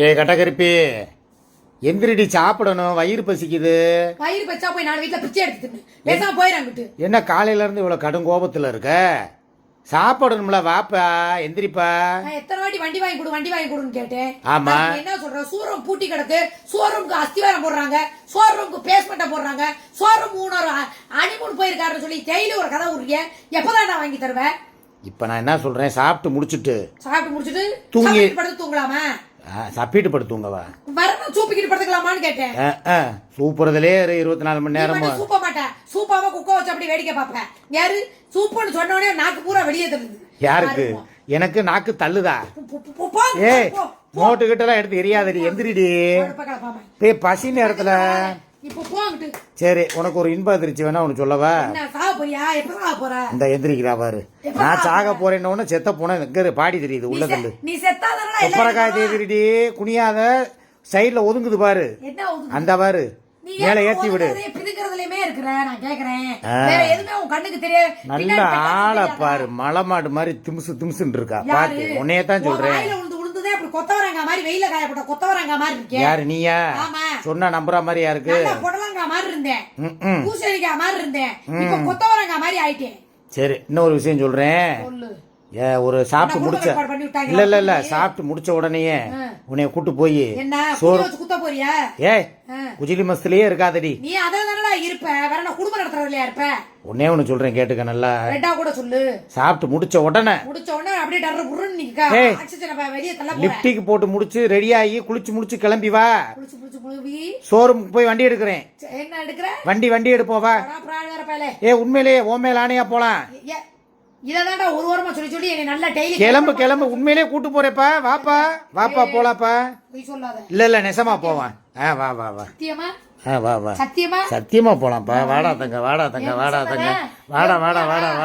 ஏ கட்டகரிப்பி, எந்திரிடி சாப்பிடணும், வயிறு பசிக்குது. வயிறு பச்சா போய் நான் வீட்டுல பிச்சை எடுத்துட்டு பேசாம போயிடாங்கிட்டு. என்ன காலையில இருந்து இவ்வளவு கடும் கோபத்துல இருக்க? சாப்பிடணும்ல, வாப்பா எந்திரிப்பா. நான் எத்தனை வாட்டி வண்டி வாங்கி கொடுன்னு கேட்டேன். ஆமா. என்ன சொல்ற, ஷோரூம் பூட்டி கிடக்கு, ஷோரூமுக்கு அஸ்திவாரம் போடுறாங்க, ஷோரூமுக்கு பேஸ்மெண்ட்டை போடுறாங்க, ஷோரூம் ஊனர் அனிமூன் போயிருக்காருன்னு சொல்லி டெய்லி ஒரு கதை விடுறீங்க. எப்பதான் நான் வாங்கி தருவேன்? இப்ப நான் என்ன சொல்றேன், சாப்பிட்டு முடிச்சிட்டு தூங்கி படுத்து தூங்கலாமா? சப்பிட்டு படுத்துங்கவா? வரணும் சூப்பிக்கிட்டு படுத்துக்கலாமான்னு கேட்டேன். சூப்புறதுலே 24 மணி நேரம் சூப்ப மாட்டேன். சூப்பாம குக்க வச்சு அப்படி வேடிக்கை பார்ப்பேன். யாரு சூப்புன்னு சொன்னோடனே நாக்கு பூரா வெளியே தள்ளுது. யாருக்கு? எனக்கு நாக்கு தள்ளுதா? ஏ நோட்டு கிட்ட எல்லாம் எடுத்து எரியாதடி, எந்திரிடி. பசி நேரத்துல சரி, உனக்கு ஒரு இன்ப அதிர்ச்சி வேணா உனக்கு சொல்லவா? இந்த எந்திரிக்கிறா பாரு, நான் சாக போறேன்னு செத்த போன பாடி தெரியுது உள்ள தள்ளு. கொப்பரக்காய் தெரியுடி, குனியாத சைட்ல ஒதுங்குது பாரு, அந்த பாரு மேல ஏத்தி விடு. நல்ல ஆளை பாரு, மலை மாடு மாதிரி திம்சுன்னு இருக்கா பாத்து. உன்னையத்தான் சொல்றேன். யாரு நீயா? சொன்னா நம்புற மாதிரியா இருக்கு? சரி, இன்னொரு விஷயம் சொல்றேன். ஒரு சாப்பிட்டு முடிச்ச இல்ல சாப்பிட்டு முடிச்ச உடனே உன்னைய கூட்டு போய் சோறு குத்த போறியா? குஜிலி மஸ்திலேயே இருக்காதடி. நீ அதான் இருப்ப, வேற நான் குடும்பம் நடத்துறதுலயா இருப்ப? உன்னே ஒண்ணு சொல்றேன் கேட்டுக்க நல்லா. ரெண்டா கூட சொல்லு. சாப்பிட்டு முடிச்ச உடனே அப்படியே டர்ரு புர்ருன்னு நிக்க. ஆக்சிஜன் வெளிய தள்ள போற. லிப்டிக் போட்டு முடிச்சு ரெடி ஆகி குளிச்சு முடிச்சு கிளம்பி வா. ஷோரூமுக்கு போய் வண்டி எடுக்கிறேன். என்ன எடுக்கற? வண்டி எடுப்போம் வா. உண்மையிலேயே ஓ மேல ஆணையா போலாம். இததான்டா ஒரு வாரமா சொல்லி என்ன நல்லா டெய்லி கிளம்பு உண்மையிலேயே கூட்டு போறேப்பா. வாப்பா போலாப்பா. இல்ல நெசமா போவான். வா சத்தியமா? வா சத்தியமா சத்தியமா போலாம்ப்பா. வாடா தங்க வாடா